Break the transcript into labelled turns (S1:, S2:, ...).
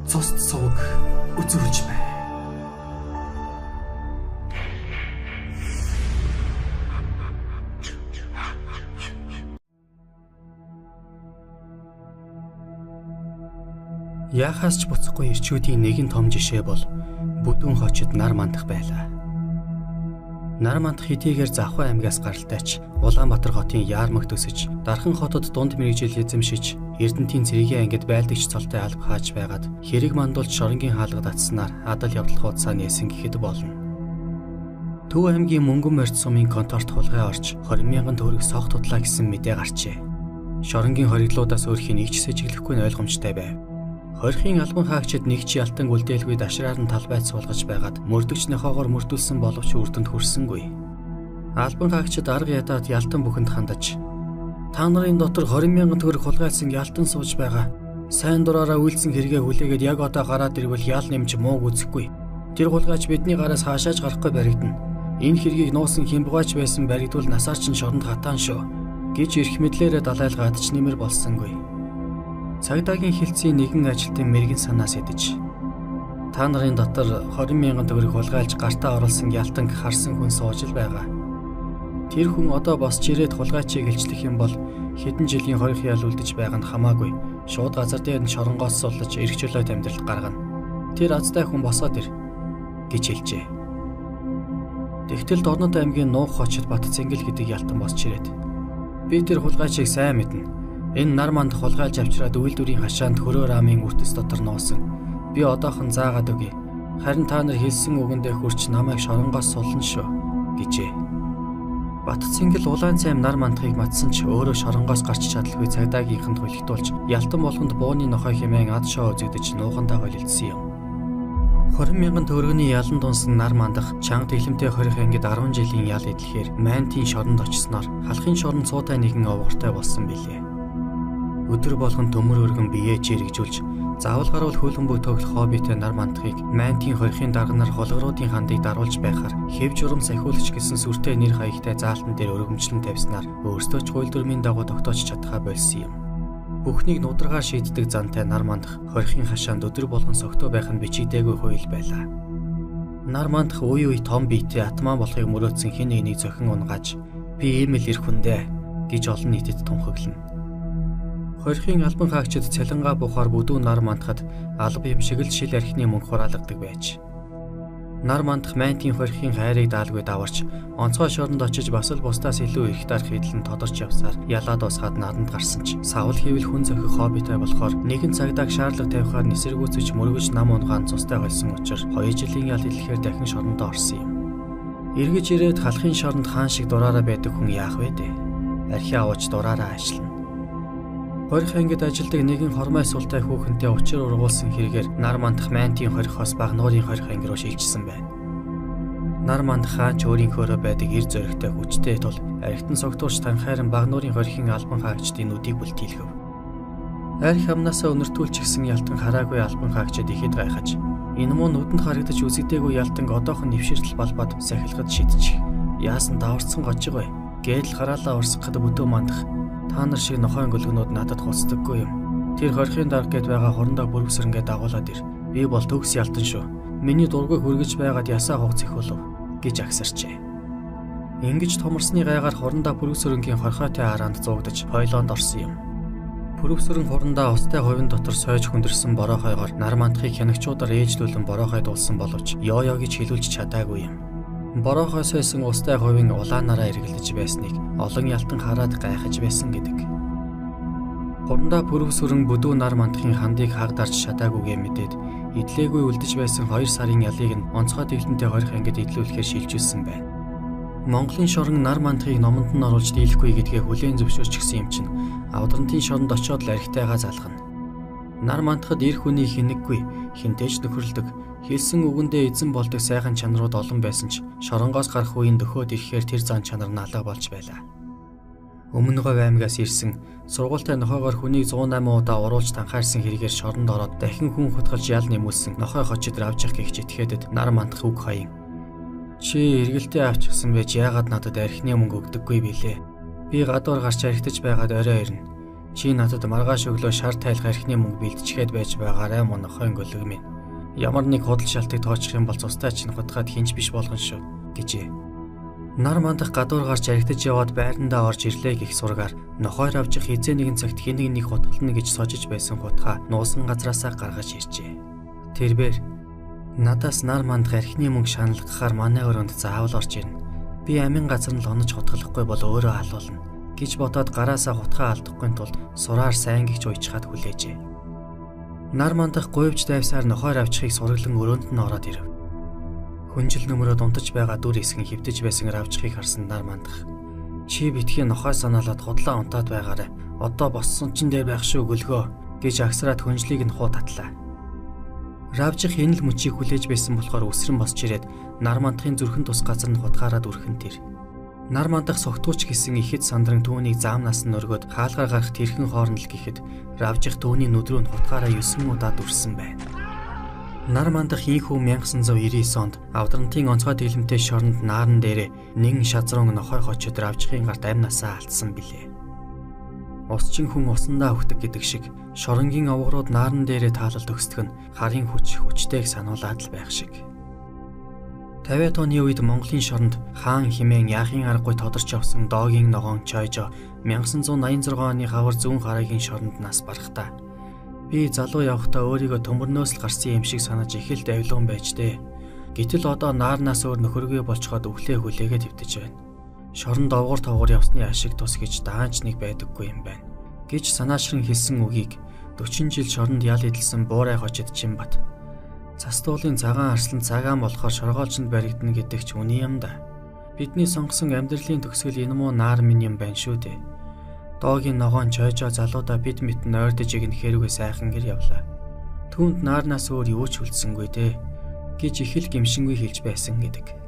S1: цусд сувг үзүүлж бай. Яахаас ч буцахгүй ирчүүдийн нэгэн том жишээ бол бүдүүн хочид нар мандах байлаа. Нар мандах хэдийгээр Завхан аймгаас гаралтайч Улаанбаатар хотын яармагт өсөж, дархан хотод дунд мэргэжил эзэмшиж, Эрдэнтийн цэргийн ангид байлдагч цолтой алба хааж байгаад хэрэг мандуулж шоронгийн хаалгад атснаар адал явдал хуудасаа нээсэн гэхэд болно. Төв аймгийн Мөнгөн морьт сумын конторт хулгай орж 20,000 төгрөг сох тудлаа гэсэн мэдээ гарчээ. Шоронгийн хориглуудаас өөрхийн нэг ч сэжиглэхгүй нь ойлгомжтой байв. Хорхийн албан хаагчид нэг ч ялтан үлдээлгүй дашраар нь талбайд суулгаж байгаад мөрдөгчний хоогоор мөрдүүлсэн боловч үрдэнд хүрсэнгүй. Албан хаагчид арга ядаад ялтан бүхэнд хандаж та нарын дотор 20,000 төгрөг хулгайлсан ялтан сууж байгаа. Сайн дураараа үйлсэн хэрэгээ хүлээгээд яг одоо гараад ирвэл ял нэмж мууг үзэхгүй. Тэр хулгайч бидний гараас хаашааж гарахгүй баригдана. Энэ хэргийг нуусан хямбгаач байсан баригдвал насаар чинь шоронд хатаан шүү гэж эрх мэдлээрээ далайлгаад ч нэмэр болсонгүй. Цагдаагийн хилцийн нэгэн ажилтны мэрэгэн санаас идэж та нарын дотор 20,000 төгрөг хулгайлж гартаа оруулсан ялтанг харсан хүн сууж л байгаа. Тэр хүн одоо босч ирээд хулгайчийг илчлэх юм бол хэдэн жилийн хорих ял үлдэж байгаа нь хамаагүй. Шууд газар дээр нь шоронгоос суллаж эрх чөлөөт амьдралд гаргана. Тэр азтай хүн босоод ир гэж хэлжээ. Тэгтэл Дорнод аймгийн Нуух хочид Батцэнгэл гэдэг ялтан босч ирээд би тэр хулгайчийг сайн мэднэ. Энэ нар манд хулгайлж авчираад үйлдвэрийн хашаанд хөрөө раамын үртэс дотор нуусан. Би одоохон заагаад өгье. Харин та нар хэлсэн үгэндээ хүрч намайг шоронгоос сулна шүү гэжээ. Батцэнгэл улаан цайм нар мандахыг матсан ч өөрөө шоронгоос гарч чадалгүй цагдаагийнханд хөлөгтүүлж ялтан болгонд бууны нохой хэмээн ад шоо үзэгдэж нуухандаа голилдсон юм. 20,000 төгрөгийн ялан дунсан нар мандах чанга тэглэмтэй хорих ангид 10 жилийн ял эдлэхээр Майнтын шоронд очсноор халахын шоронд цуутай нэгэн овгортой болсон билээ. Өдөр болгон төмөр өргөн биеэ чирэгжүүлж заавал гаруул хөлбөмбөг тоглох хоббитэй нар мандахыг Майнтын хорихын дарганаар холгоруудын хандыг даруулж байхаар хэв журам сахиулагч гэсэн сүртэй нэр хаягтай заалтан дээр өргөмжлөн тавьснаар өөрсдөө ч хууль дүрмийн дагуу тогтоож чадхаа болсон юм. Бүхнийг нударгаар шийддэг зантай нар мандах хорихын хашаанд өдөр болгон согтуу байх нь бичигдээгүй хууль байлаа. Нар мандах үе үе том биетэй атман болохыг мөрөөдсөн хэн нэгнийг зохин унгааж би ийм л ирэх хүндэ гэж олон нийтэд тунхаглана. Хорхийн албан хаагчид цалингаа бухаар бүдүүн нар мандахад алба юм шиг л шил архины мөнгө хураалгадаг байж. Нар мандах Майнтын хорхийн хайрыг даалгүй даварч онцгой шоронд очиж бас л бусдаас илүү их дарах хэдлэн тодорч явсаар ялаад усгаад наранд гарсан ч савл хийвэл хүн зохих хоббитой болохоор нэгэн цагдааг шаардлага тавихаар нисэргүүцэж мөргөж нам унгаан цустай болсон учраас 2 жилийн ял хэлэхээр дахин шорондоо орсон юм. Эргэж ирээд халахын шоронд хаан шиг дураараа байдаг хүн яах вэ дээ? Архи аваач дураараа ажиллана. Хорих ангид ажилдаг нэгэн хормой султай хүүхэнтэй учир ургуулсан хэрэгээр нар мандах Майнтын хорихоос Багнуурын хорих анги руу шилжсэн байна. Нар мандах хаач өөрийнхөөрөө байдаг эр зоригтой хүчтэй тул архитан согтуурч танхайран Багнуурын хорхийн албан хаагчдын нүдийг бүлтийлгэв. Архи амнаасаа өнөртүүлчихсэн ялтан хараагүй албан хаагчид ихэд гайхаж энэ муу нүдэнд харагдаж үзэгдээгүй ялтанг одоохон нэвширтэл балбаад сахилахад шидчих. Яасан даварцсан гожиг вэ? Гэдэл гараалаа урсгахад бүдүү мандах та нар шиг нохойн гөлгөнүүд надад хуцдаггүй юм. Тэр хорхийн дарга гэд байгаа хорондоо бүрвсрэнгээ дагуулад ир. Би бол төгс ялтан шүү. Миний дургыг хүргэж байгаад ясаа хугц их болов гэж агсарчээ. Ингиж томорсны гайгаар хорондоо бүрвсрэнгийн хорхойтой хараанд зуугдаж хойлоонд орсон юм. Бүрвсрэн хорондоо устай хувийн дотор сойж хүндэрсэн бороохойгоор нар мандахыг хянагчуудаар ээжлүүлэн бороохой дуулсан боловч ёо гэж хэлүүлж чадаагүй юм. Бороохой сойсон устай хувийн улаанаараа эргэлдэж байсныг олон ялтан хараад гайхаж байсан гэдэг. Хорондоо бүрвсрэн бүдүү нар мандахын хандыг хагдарч чадаагүйгээ мэдээд идлээгүй үлдэж байсан 2 сарын ялыг нь онцгой тэглэнтэй хорих ангид идлүүлэхээр шилжүүлсэн байна. Монголын шорон нар мандахыг номонд нь оруулж дийлэхгүй гэдгээ хүлээн зөвшөөрчихсөн юм чинь авдрантын шоронд очиод л архитайгаа залгана. Нар мандахад эр хүний хинэггүй хинтээж нөхөрлөдөг хэлсэн үгэндээ эзэн болдог сайхан чанарууд олон байсан ч шоронгоос гарах үеийн дөхөөд ирэхээр тэр зан чанар нь алга болж байлаа. Өмнө говь аймгаас ирсэн сургуультай нохойгоор хүнийг 108 удаа уруулж танхаарсан хэрэгээр шоронд ороод дахин хүн хутгалж ял нэмүүлсэн нохой хочид авч явах гихч итгээдэд нар мандах үг хаян. Чи эргэлтээ авчихсан байж яагаад надад архины мөнгө өгдөггүй билээ? Би гадуур гарч архитаж байгаад орой ирнэ. Чи надад маргааш өглөө шар тайлах архины мөнгө бэлтжихэд байж байгаарай мөн охин гөлөг минь. Ямар нэг худал шалтыг тоочих юм бол цустай чинь хутгаад хинж биш болгон шүү гэжээ. Нар мандах гадуур гарч аригтаж яваад байрандаа орж ирлээ гэх сургаар нохойр авчих хизээ нэгэн цагт хэн нэг хутгална гэж сожиж байсан хутгаа нуусан газраасаа гаргаж иржээ. Тэрбээр надаас нар мандах архины мөнгө шаналгахаар манай өрөөнд заавал орж ирнэ. Би амин газар нь л онож хутгалахгүй бол өөрөө алуулна гэж бодоод гараасаа хутгаа алдахгүй тулд сураар сайн гихч уйчхаад хүлээжээ. Нар мандах гуйвч дайвсаар нохойр авчихыг сураглан өрөөнд нь ороод ирэв. Хүнжил нөмрөө дунтаж байгаа дүр хэсгэн хөвдөж байсан равчхыг харсан нар мандах. Чи битгий нохой санаалаад худлаа унтаад байгаарай. Одоо боссон чин дээр байх шүү гөлгөө гэж агсраад хүнжлийг нь хуу татлаа. Равчих энэ л мөчийг хүлээж байсан болохоор өсрөн босч ирээд нар мандахын зүрхэн тус газар нь хутгаараад үрхэн тэр. Нар мандах согтууч гэсэн ихэд сандран түүнийг заамнаас нь өргөд хаалгаар гарах тэрхэн хооронд л гэхэд равчих түүний нүд рүү нь хутгаараа 9 удаа дүрсэн байна. Нар мандах инхүү 1999 онд авдрантын онцгой дэглэмтэй шоронд наарн дээрээ нэн шазрун нохой хочод равчихын гарт амнасаа алдсан билээ. Усчин хүн усандаа өгдөг гэдэг шиг шоронгийн овгорууд наарн дээрээ таалал төгсдөг нь харын хүчтэйг сануулаад л байх шиг. 50 оны үед Монголын шоронд хаан химэн яахын аргагүй тодорч явсан доогийн ногоон Чойжо 1986 оны хавар зүүн хараагийн шоронд нас барахтаа би залуу явхдаа өөрийгөө төмөрнөөс л гарсан юм шиг санаж их л давлуун байж дээ. Гэтэл одоо наарнаас өөр нөхөргүй болцоход өглөө хүлээгээд хэвтэж байна. Шоронд овгор тавгар явсны ашиг тус гэж даанч нэг байдаггүй юм байна гэж санаашран хэлсэн үгийг 40 жил шоронд ял эдэлсэн буурай хожид Чимбат цастуулын цагаан арслан цагаан болохоор шоргоолжинд баригдана гэдэг ч үний юм да. Бидний сонгосон амьдралын төгсгөл энэ муу наар минь юм байна шүү дээ. Доогийн ногоон Чойжо залуудаа бид мэт нойрдож игнэх хэрэг сайхан гэр явлаа. Түүнд наарнаас өөр юу ч үлдсэнгүй дээ гэж их л гимшингүй хэлж байсан гэдэг.